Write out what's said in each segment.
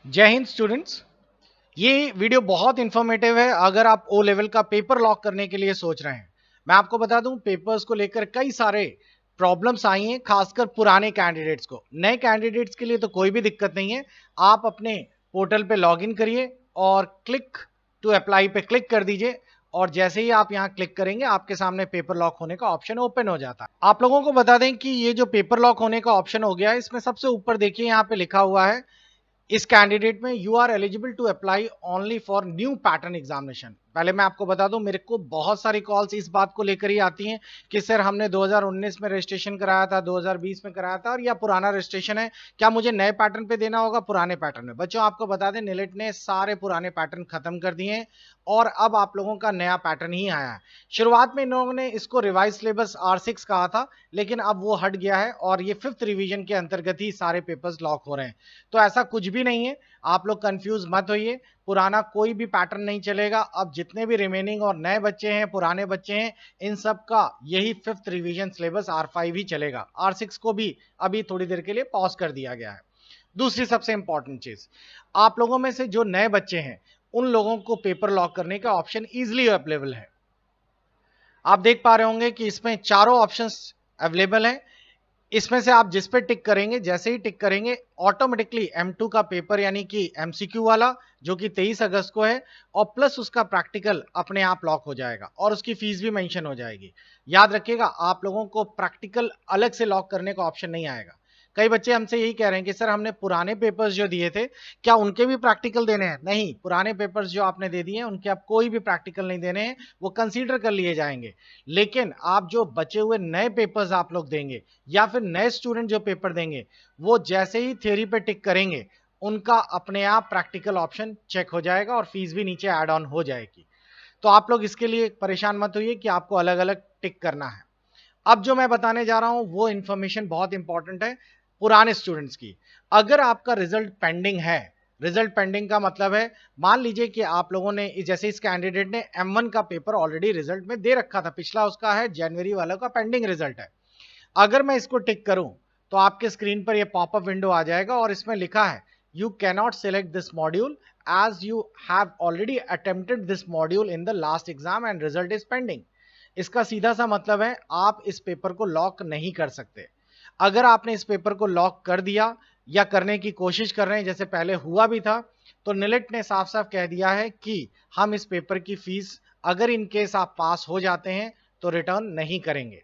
जय हिंद स्टूडेंट्स। ये वीडियो बहुत इंफॉर्मेटिव है अगर आप ओ लेवल का पेपर लॉक करने के लिए सोच रहे हैं। मैं आपको बता दूं, पेपर्स को लेकर कई सारे प्रॉब्लम्स आई हैं, खासकर पुराने कैंडिडेट्स को। नए कैंडिडेट्स के लिए तो कोई भी दिक्कत नहीं है। आप अपने पोर्टल पे लॉगिन करिए और क्लिक टू अप्लाई पे क्लिक कर दीजिए और जैसे ही आप यहां क्लिक करेंगे आपके सामने पेपर लॉक होने का ऑप्शन ओपन हो जाता है। आप लोगों को बता दें कि ये जो पेपर लॉक होने का ऑप्शन हो गया है, इसमें सबसे ऊपर देखिए यहाँ पे लिखा हुआ है इस कैंडिडेट में you are eligible to apply only for new pattern examination. पहले मैं आपको बता दूं, मेरे को बहुत सारी कॉल्स इस बात को लेकर ही आती हैं कि सर हमने 2019 में रजिस्ट्रेशन कराया था, 2020 में कराया था और या पुराना रजिस्ट्रेशन है, क्या मुझे नए पैटर्न पे देना होगा पुराने पैटर्न में? बच्चों आपको बता दें, निलेट ने सारे पुराने पैटर्न खत्म कर दिए हैं और अब आप लोगों का नया पैटर्न ही आया है। शुरुआत में इन्होंने इसको रिवाइज सिलेबस R6 कहा था, लेकिन अब वो हट गया है और ये 5th रिवीजन के अंतर्गत ही सारे पेपर्स लॉक हो रहे हैं। तो ऐसा कुछ भी नहीं है, आप लोग कंफ्यूज मत होइए। पुराना कोई भी पैटर्न नहीं चलेगा। अब जितने भी रिमेनिंग और नए बच्चे हैं, पुराने बच्चे हैं, इन सब का यही 5th रिवीजन सिलेबस R5 ही चलेगा। R6 को भी अभी थोड़ी देर के लिए पॉज कर दिया गया है। दूसरी सबसे इंपॉर्टेंट चीज, आप लोगों में से जो नए बच्चे हैं उन लोगों को पेपर लॉक करने का ऑप्शन इजिली अवेलेबल है। आप देख पा रहे होंगे कि इसमें चारों ऑप्शंस अवेलेबल हैं। इसमें से आप जिस पे टिक करेंगे, जैसे ही टिक करेंगे ऑटोमेटिकली M2 का पेपर यानी कि MCQ वाला, जो कि 23 अगस्त को है, और प्लस उसका प्रैक्टिकल अपने आप लॉक हो जाएगा और उसकी फीस भी मेंशन हो जाएगी। याद रखिएगा, आप लोगों को प्रैक्टिकल अलग से लॉक करने का ऑप्शन नहीं आएगा। कई बच्चे हमसे यही कह रहे हैं कि सर हमने पुराने पेपर्स जो दिए थे, क्या उनके भी प्रैक्टिकल देने हैं? नहीं, पुराने पेपर्स जो आपने दे दिए हैं उनके आप कोई भी प्रैक्टिकल नहीं देने हैं, वो कंसीडर कर लिए जाएंगे। लेकिन आप जो बचे हुए नए पेपर्स आप लोग देंगे या फिर नए स्टूडेंट जो पेपर देंगे, वो जैसे ही थ्योरी पे टिक करेंगे उनका अपने आप प्रैक्टिकल ऑप्शन चेक हो जाएगा और फीस भी नीचे ऐड ऑन हो जाएगी। तो आप लोग इसके लिए परेशान मत होइए कि आपको अलग अलग टिक करना है। अब जो मैं बताने जा रहा हूं वो इंफॉर्मेशन बहुत इंपॉर्टेंट है पुराने स्टूडेंट्स की। अगर आपका रिजल्ट पेंडिंग है, रिजल्ट पेंडिंग का मतलब है, मान लीजिए कि आप लोगों ने, जैसे इस कैंडिडेट ने M1 का पेपर ऑलरेडी रिजल्ट में दे रखा था, पिछला उसका है, जनवरी वाला का पेंडिंग रिजल्ट है। अगर मैं इसको टिक करूं तो आपके स्क्रीन पर यह पॉपअप विंडो आ जाएगा और इसमें लिखा है you cannot select this module as you have already attempted this module in the last exam and result is pending. इसका सीधा सा मतलब है आप इस पेपर को लॉक नहीं कर सकते। अगर आपने इस पेपर को लॉक कर दिया या करने की कोशिश कर रहे हैं, जैसे पहले हुआ भी था, तो निलेट ने साफ साफ कह दिया है कि हम इस पेपर की फीस, अगर इन केस आप पास हो जाते हैं, तो रिटर्न नहीं करेंगे।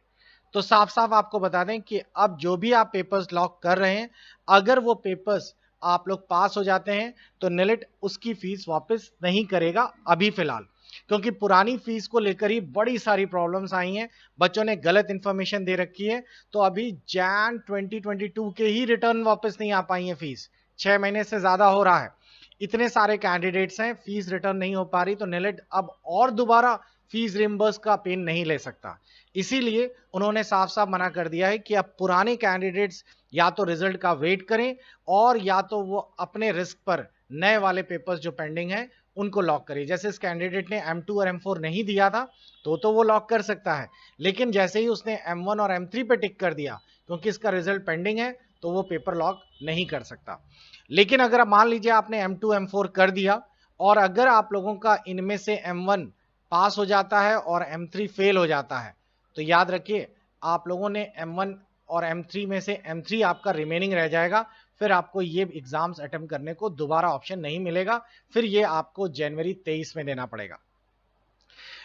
तो साफ साफ आपको बता दें कि अब जो भी आप पेपर्स लॉक कर रहे हैं, अगर वो पेपर्स आप लोग पास हो जाते हैं तो निलेट उसकी फीस वापस नहीं करेगा अभी फिलहाल, क्योंकि पुरानी फीस को लेकर ही बड़ी सारी प्रॉब्लम्स आई हैं। बच्चों ने गलत इंफॉर्मेशन दे रखी है, तो अभी जैन 2022 के ही रिटर्न वापस नहीं आ पाई है फीस। 6 महीने से ज्यादा हो रहा है, इतने सारे कैंडिडेट्स हैं, फीस रिटर्न नहीं हो पा रही, तो निलेट अब और दोबारा फीस रिम्बर्स का पेन नहीं ले सकता। इसीलिए उन्होंने साफ साफ मना कर दिया है कि अब पुराने कैंडिडेट्स या तो रिजल्ट का वेट करें और या तो वो अपने रिस्क पर नए वाले पेपर्स जो पेंडिंग है उनको लॉक करिए। जैसे इस कैंडिडेट ने M2 और M4 नहीं दिया था, तो वो लॉक कर सकता है, लेकिन जैसे ही उसने M1 और M3 पे टिक कर दिया, क्योंकि इसका रिजल्ट पेंडिंग है, तो वो पेपर लॉक नहीं कर सकता। लेकिन अगर मान लीजिए आपने M2 M4 कर दिया और अगर आप लोगों का इनमें से M1 पास हो जाता है और M3 फेल हो जाता है, तो याद रखिए आप लोगों ने M1 और M3 में से M3 आपका रिमेनिंग रह जाएगा। फिर आपको ये एग्जाम्स अटेम्प्ट करने को दोबारा ऑप्शन नहीं मिलेगा, फिर ये आपको जनवरी 23 में देना पड़ेगा।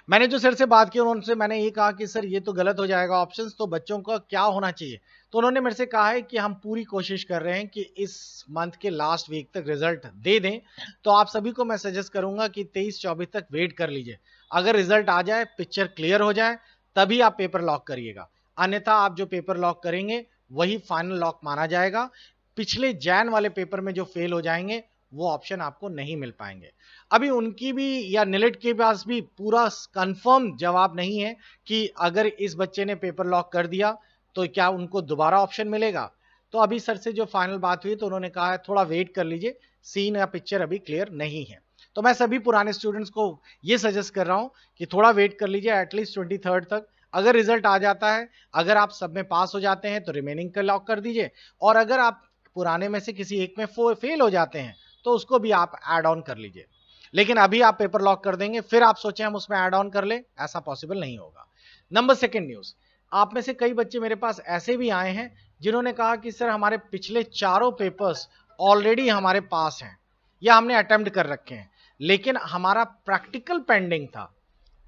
मैंने जो सर से बात की उनसे मैंने ये कहा कि सर ये तो गलत हो जाएगा ऑप्शंस, तो बच्चों का क्या होना चाहिए? तो उन्होंने मेरे से कहा है कि हम पूरी कोशिश कर रहे हैं कि इस मंथ के लास्ट वीक तक रिजल्ट दे दें। तो आप सभी को मैं सजेस्ट करूंगा कि 23-24 तक वेट कर लीजिए। अगर रिजल्ट आ जाए, पिक्चर क्लियर हो जाए, तभी आप पेपर लॉक करिएगा। अन्यथा आप जो पेपर लॉक करेंगे वही फाइनल लॉक माना जाएगा। पिछले जैन वाले पेपर में जो फेल हो जाएंगे वो ऑप्शन आपको नहीं मिल पाएंगे। अभी उनकी भी या निलेट के पास भी पूरा कंफर्म जवाब नहीं है कि अगर इस बच्चे ने पेपर लॉक कर दिया तो क्या उनको दोबारा ऑप्शन मिलेगा। तो अभी सर से जो फाइनल बात हुई तो उन्होंने कहा है थोड़ा वेट कर लीजिए, सीन या पिक्चर अभी क्लियर नहीं है। तो मैं सभी पुराने स्टूडेंट्स को ये सजेस्ट कर रहा हूं कि थोड़ा वेट कर लीजिए, एटलीस्ट 23 तक। अगर रिजल्ट आ जाता है, अगर आप सब में पास हो जाते हैं तो रिमेनिंग का लॉक कर दीजिए, और अगर आप पुराने में से किसी एक में फेल हो जाते हैं तो उसको भी आप ऐड ऑन कर लीजिए। लेकिन अभी आप पेपर लॉक कर देंगे फिर आप सोचें हम उसमें ऐड ऑन कर ले, ऐसा पॉसिबल नहीं होगा। नंबर सेकंड न्यूज, आप में से कई बच्चे मेरे पास ऐसे भी आए हैं जिन्होंने कहा कि सर हमारे पिछले चारों पेपर्स ऑलरेडी हमारे पास हैं या हमने अटेम्प्ट कर रखे हैं, लेकिन हमारा प्रैक्टिकल पेंडिंग था।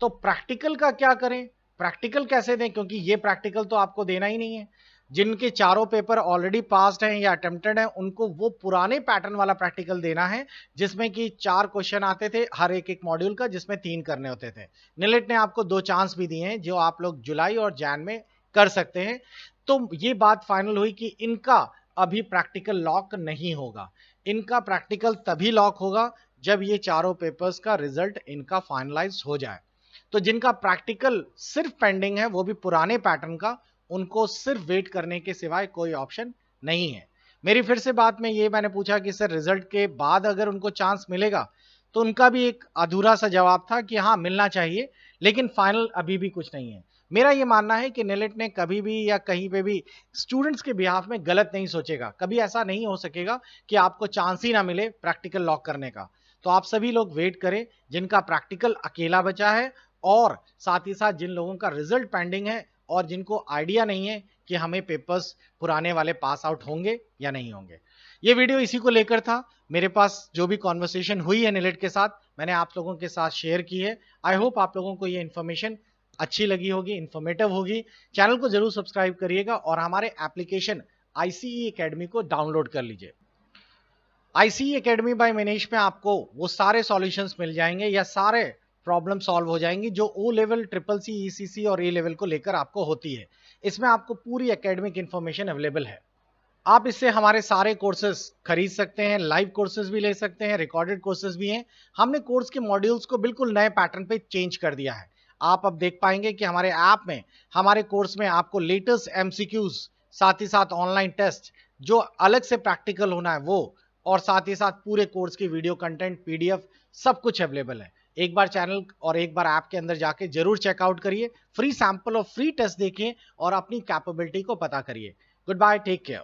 तो प्रैक्टिकल का क्या करें, प्रैक्टिकल कैसे दें, क्योंकि ये प्रैक्टिकल तो आपको देना ही नहीं है। जिनके चारों पेपर ऑलरेडी पास्ड हैं या अटेम्प्टेड हैं उनको वो पुराने पैटर्न वाला प्रैक्टिकल देना है जिसमें कि 4 क्वेश्चन आते थे हर एक मॉड्यूल का, जिसमें 3 करने होते थे। निलेट ने आपको 2 चांस भी दिए हैं जो आप लोग जुलाई और जैन में कर सकते हैं। तो ये बात फाइनल हुई कि इनका अभी प्रैक्टिकल लॉक नहीं होगा। इनका प्रैक्टिकल तभी लॉक होगा जब ये चारों पेपर्स का रिजल्ट इनका फाइनलाइज हो जाए। तो जिनका प्रैक्टिकल सिर्फ पेंडिंग है वो भी पुराने पैटर्न का, उनको सिर्फ वेट करने के सिवाय कोई ऑप्शन नहीं है। मेरी फिर से बात में ये मैंने पूछा कि सर रिजल्ट के बाद अगर उनको चांस मिलेगा, तो उनका भी एक अधूरा सा जवाब था कि हाँ मिलना चाहिए, लेकिन फाइनल अभी भी कुछ नहीं है। मेरा ये मानना है कि नेलेट ने कभी भी या कहीं पे भी स्टूडेंट्स के बिहाफ में गलत नहीं सोचेगा। कभी ऐसा नहीं हो सकेगा कि आपको चांस ही ना मिले प्रैक्टिकल लॉक करने का। तो आप सभी लोग वेट करें जिनका प्रैक्टिकल अकेला बचा है, और साथ ही साथ जिन लोगों का रिजल्ट पेंडिंग है और जिनको आइडिया नहीं है कि हमें पेपर्स पुराने वाले पास आउट होंगे या नहीं होंगे। ये वीडियो इसी को लेकर था। मेरे पास जो भी कॉन्वर्सेशन हुई है निलेट के साथ मैंने आप लोगों के साथ शेयर की है। आई होप आप लोगों को ये इन्फॉर्मेशन अच्छी लगी होगी, इन्फॉर्मेटिव होगी। चैनल को जरूर सब्सक्राइब करिएगा और हमारे एप्लीकेशन आईसीई एकेडमी को डाउनलोड कर लीजिए। आईसीई एकेडमी बाय मनीष में आपको वो सारे सॉल्यूशंस मिल जाएंगे या सारे प्रॉब्लम सॉल्व हो जाएंगी जो O level, triple C, ECC और ए लेवल को लेकर आपको होती है। इसमें आपको पूरी एकेडमिक इंफॉर्मेशन अवेलेबल है। आप इससे हमारे सारे कोर्सेज खरीद सकते हैं, लाइव कोर्सेज भी ले सकते हैं, रिकॉर्डेड कोर्सेज भी हैं। हमने कोर्स के मॉड्यूल्स को बिल्कुल नए पैटर्न पे चेंज कर दिया है। आप अब देख पाएंगे कि हमारे ऐप में, हमारे कोर्स में आपको लेटेस्ट एमसीक्यूज, साथ ही साथ ऑनलाइन टेस्ट, जो अलग से प्रैक्टिकल होना है वो, और साथ ही साथ पूरे कोर्स की वीडियो कंटेंट, पीडीएफ, सब कुछ अवेलेबल है। एक बार चैनल और एक बार ऐप के अंदर जाके जरूर चेकआउट करिए, फ्री सैंपल और फ्री टेस्ट देखिए और अपनी कैपेबिलिटी को पता करिए। Goodbye, take care.